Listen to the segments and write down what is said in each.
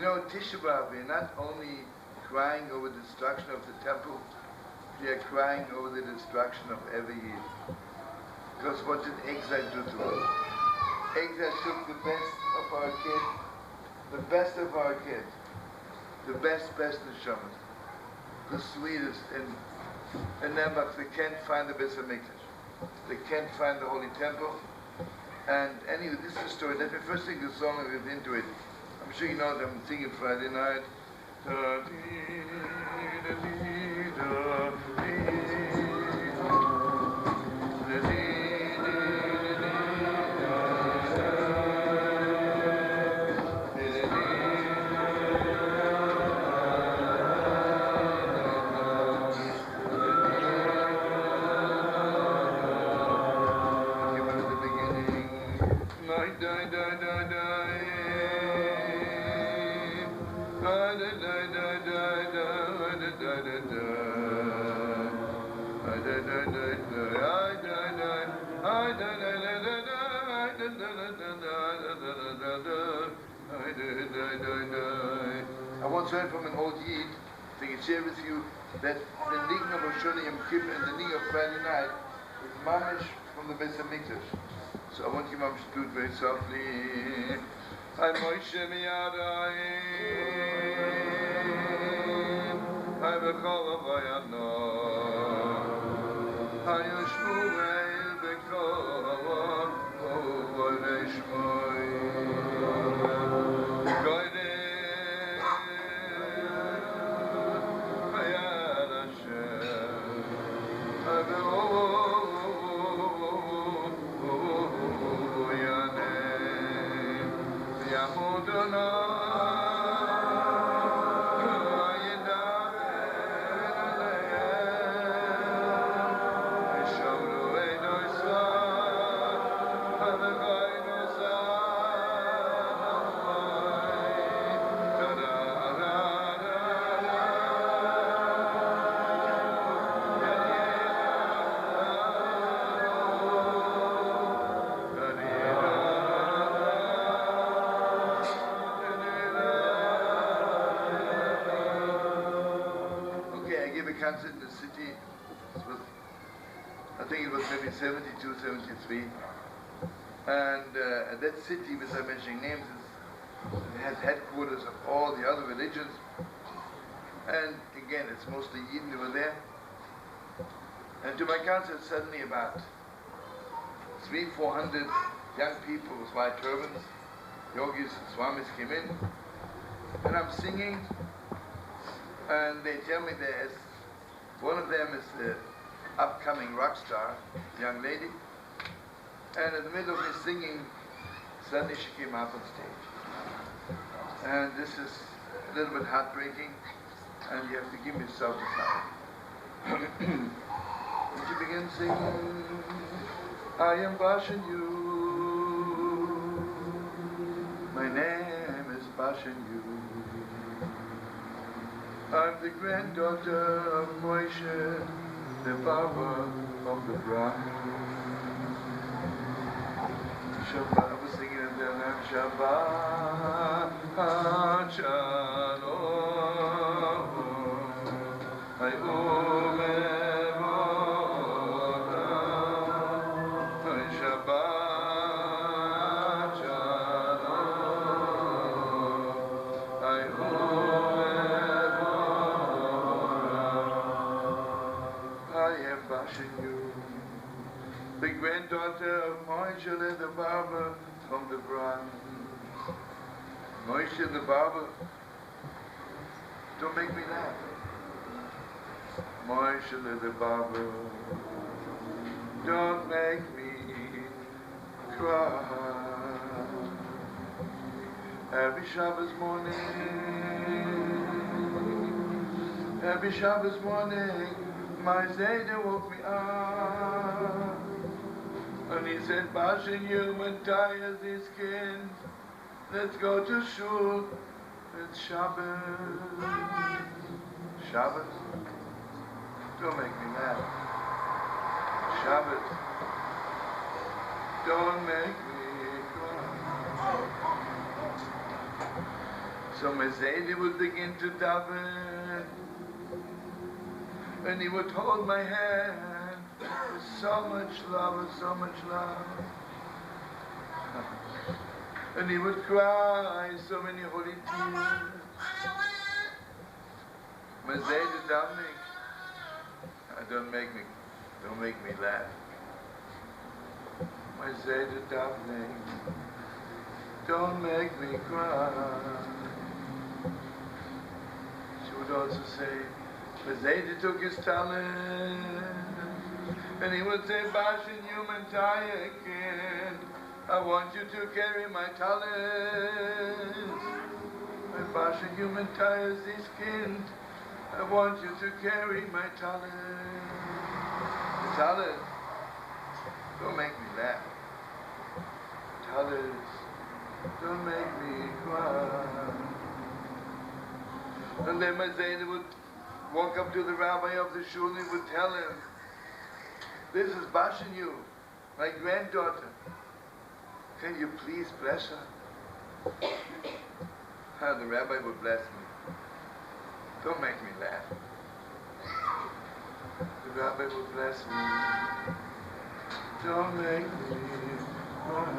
know, Tisha, we're not only crying over the destruction of the temple, we are crying over the destruction of every Yid. Because what did exile do to us? Exile took the best of our kids, the best of our kids, the best neshamas, the sweetest, and then but they can't find the Beis HaMikdash. They can't find the Holy Temple. And anyway, this is the story. Let me first sing the song and get into it. I'm sure you know that I'm singing Friday night. I once heard from an old Yid, I can share with you, that the niggin of Rosh Yom Kippur and the niggin of Friday night is mamish from the Beis HaMikdash. So I want you mamish to do it very softly. Ay Moshe miyadayim, ay b'chol avayano, ay Shmuel b'kol uvay Shmuel. Concert in the city, I think it was maybe 72, 73, and that city, without mentioning names, it has headquarters of all the other religions, and again, it's mostly Yidden who were there. And to my concert, suddenly about 300-400 young people with white turbans, yogis and swamis came in, and I'm singing, and they tell me there's one of them is the upcoming rock star, young lady, and in the middle of me singing, suddenly she came out on stage. And this is a little bit heartbreaking, and you have to give me yourself the time. When she begins singing, I am Bashanyu, my name is Bashanyu. I'm the granddaughter of Moshe, the father of the bride. Shabbat, I was singing in the name, Shabbat, Shalom, the granddaughter of Moshe the barber from the bride. Moshe the barber, don't make me laugh. Moshe the barber, don't make me cry. Every Shabbos morning, my Zayda woke me up, and he said, Bashanyu, Matthias is skin. Let's go to shul. It's Shabbos. Shabbos? Don't make me laugh. Shabbos. Don't make me cry. So my Zaidi would begin to daven, and he would hold my hand with so much love and so much love. And he would cry so many holy tears. My Zaidi davening, don't make me laugh. My Zaidi davening, don't make me cry. She would also say, the Zaidi took his talent, and he would say, Bashanyu Mantaya kid, I want you to carry my talent. My Bashanyu Mantaya is this kid, I want you to carry my talent. The talent, don't make me laugh. Talent, don't make me cry. And then my Zaidi would walk up to the rabbi of the shul and would tell him, this is Bashanyu, my granddaughter. Can you please bless her? And the rabbi would bless me. Don't make me laugh. The rabbi would bless me. Don't make me cry.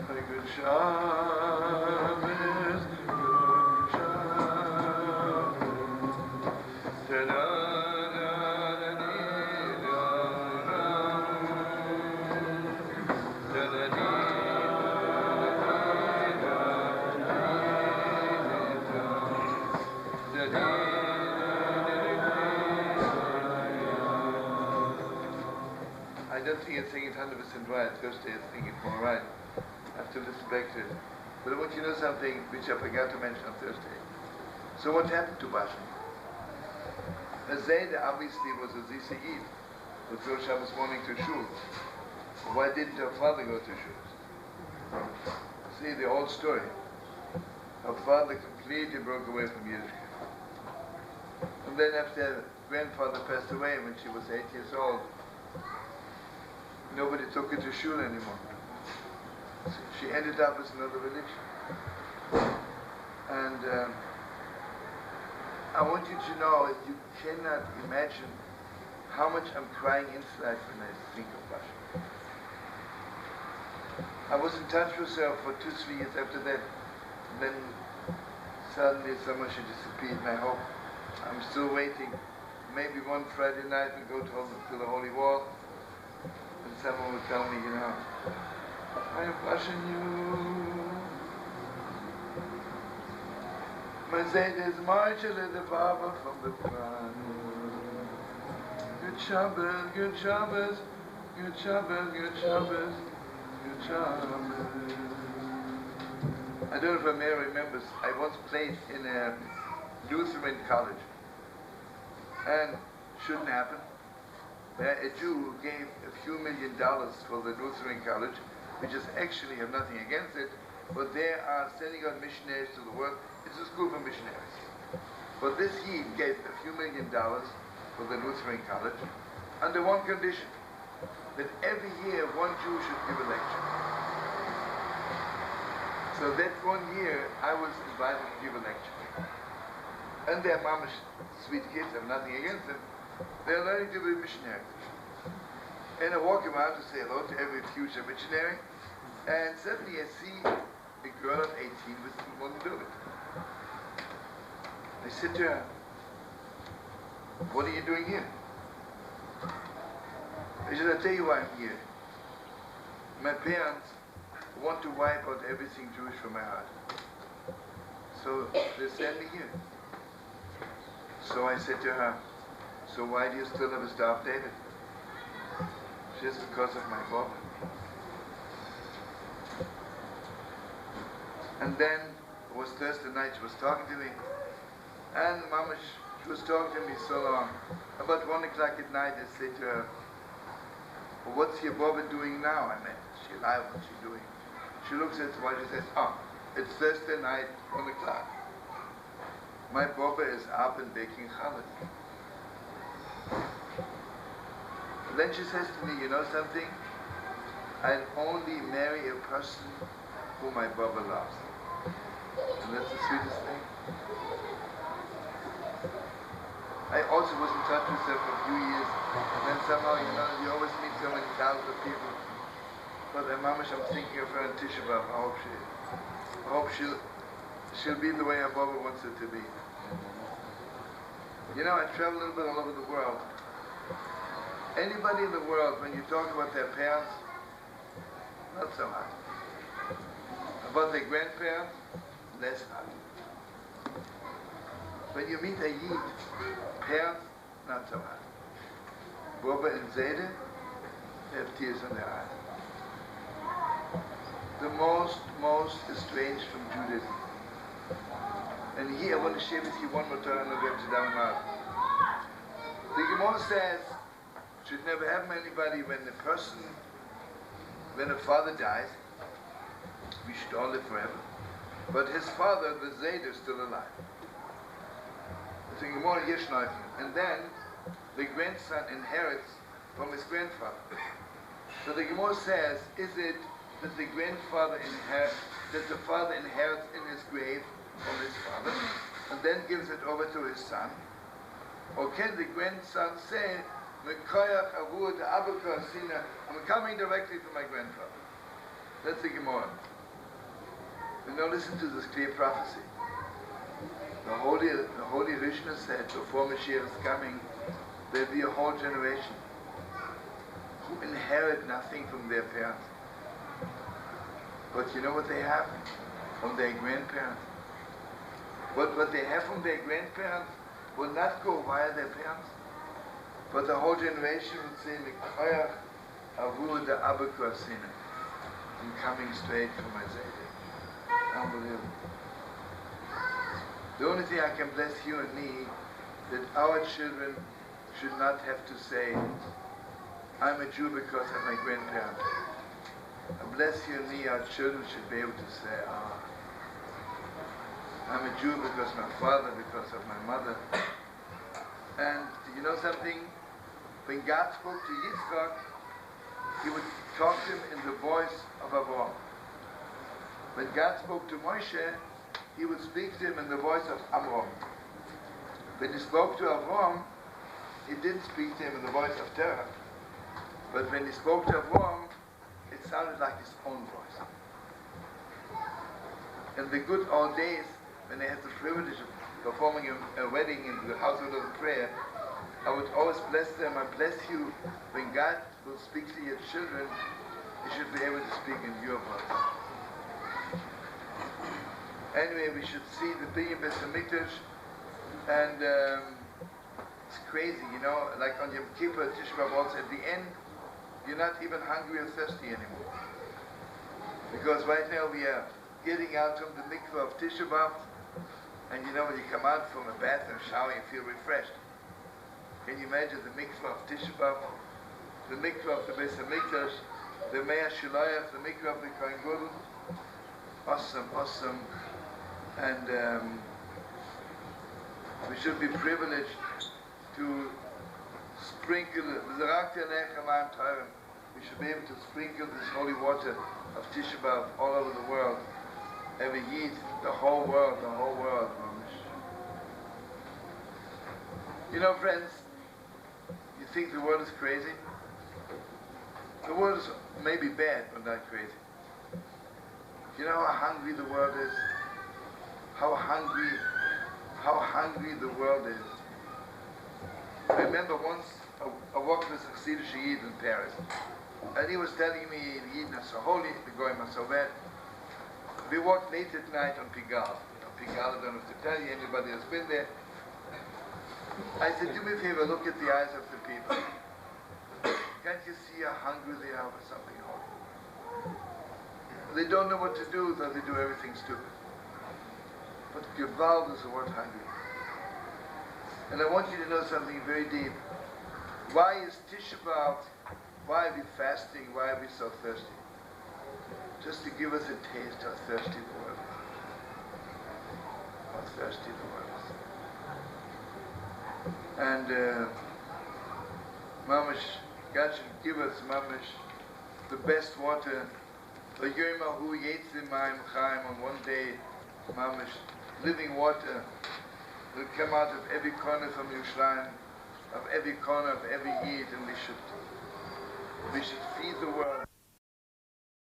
My good Shabbos, good Shabbos. I don't think it's singing it 100% right. Thursday I think it's more right. I have to listen back to it. But I want you to know something which I forgot to mention on Thursday. So what happened to Bashanyu? Zaida obviously was a Zisayid, would go Shabbos morning to shul. Why didn't her father go to shul? See the old story. Her father completely broke away from Yiddishkeit. And then after her grandfather passed away when she was 8 years old, nobody took her to shul anymore. So she ended up as another religion. And I want you to know, you cannot imagine how much I'm crying inside when I think of Bashanyu. I was in touch with her for 2-3 years after that. And then suddenly someone she disappeared, and I hope I'm still waiting. Maybe one Friday night we go to the Holy Wall, and someone will tell me, you know, I am Bashanyu. My Zaida is marching the Baba from the Quran. Good Shabbos, good Shabbos, good Shabbos, good Shabbos, good Shabbos. I don't know if Mary remembers, I once played in a Lutheran college. And shouldn't happen. A Jew gave a few $1 million for the Lutheran college, which is actually have nothing against it, but they are sending out missionaries to the world. It's a school for missionaries. But this he gave a few $1 million for the Lutheran college under one condition, that every year one Jew should give a lecture. So that one year I was invited to give a lecture. And their mama's sweet kids, have nothing against them. They're learning to be missionaries. And I walk around to say hello to every future missionary, and suddenly I see a girl of 18 with one do it. I said to her, what are you doing here? I said, I'll tell you why I'm here. My parents want to wipe out everything Jewish from my heart. So they sent me here. So I said to her, so why do you still have a staff David? She says, because of my father. And then it was Thursday night, she was talking to me. And Mama, she was talking to me so long. About 1 o'clock at night, I said to her, well, what's your Baba doing now? I mean, is she alive? What's she doing? She looks at the watch and says, it's Thursday night, 1 o'clock. My Baba is up and baking challah. Then she says to me, you know something? I'll only marry a person who my Baba loves. And that's the sweetest thing. I also was in touch with her for a few years, and then somehow, you always meet so many talented people. But mamish, I'm thinking of her on Tisha B'Av. I hope she'll be the way her Baba wants her to be. I travel a little bit all over the world. Anybody in the world, when you talk about their parents, not so hard. About their grandparents, less hard. When you meet a Yid, parents, not so hard. Baba and Zayde, they have tears in their eyes. The most estranged from Judaism. And here I want to share with you one more time on the web to Dhamma. The Gemara says, should never happen to anybody when a father dies, we should all live forever. But his father, the Zayd, is still alive. So Gemara here schneiden. And then the grandson inherits from his grandfather. So the Gemara says, is it that the grandfather that the father inherits in his grave from his father, and then gives it over to his son? Or can the grandson say, I'm coming directly to my grandfather? That's the Gemara. And now listen to this clear prophecy. The holy Rishna said, before Mashiach is coming, there'll be a whole generation who inherit nothing from their parents. But you know what they have? From their grandparents. What they have from their grandparents will not go via their parents. But the whole generation would say, I'm coming straight from my Zayde. Unbelievable. The only thing I can bless you and me, that our children should not have to say, I'm a Jew because of my grandparents. I bless you and me, our children should be able to say, I'm a Jew because of my father, because of my mother. And you know something? When God spoke to Yitzchak, he would talk to him in the voice of Avraham. When God spoke to Moshe, he would speak to him in the voice of Avraham. When he spoke to Avraham, he didn't speak to him in the voice of Terah. But when he spoke to Avraham, it sounded like his own voice. In the good old days, when they had the privilege of performing a wedding in the household of prayer, I would always bless them. I bless you. When God will speak to your children, you should be able to speak in your voice. Anyway, we should see the Binyan Beis HaMikdash, and it's crazy, like on Yom Kippur, Tisha B'Av also, at the end, you're not even hungry or thirsty anymore. Because right now we are getting out from the mikveh of Tisha B'Av, and when you come out from a bath and a shower, you feel refreshed. Can you imagine the mikveh of Tisha B'Av, the mikveh of the Beis HaMikdash, the Meah Shilayach, the mikveh of the Kohen Gadol? Awesome. And we should be privileged to sprinkle, we should be able to sprinkle this holy water of Tisha B'Av all over the world. Every Yid, the whole world. Friends, you think the world is crazy? The world is maybe bad, but not crazy. You know how hungry the world is? How hungry the world is. I remember once I walked with a Chassidish Yid in Paris, and he was telling me, Yid are so holy, the Goyim are so bad. We walked late at night on Pigalle. Pigalle, I don't have to tell you, anybody has been there. I said, do me a favor, look at the eyes of the people. Can't you see how hungry they are for something holy? They don't know what to do, so they do everything stupid. But Gewalt is the word hungry. And I want you to know something very deep. Why is Tisha B'Av? Why are we fasting? Why are we so thirsty? Just to give us a taste how thirsty the world is. How thirsty the world is. And Mamash, God should give us, Mamash, the best water. On one day, mamish, living water will come out of every corner from Yerushalayim, of every corner of every Yid, and we should feed the world.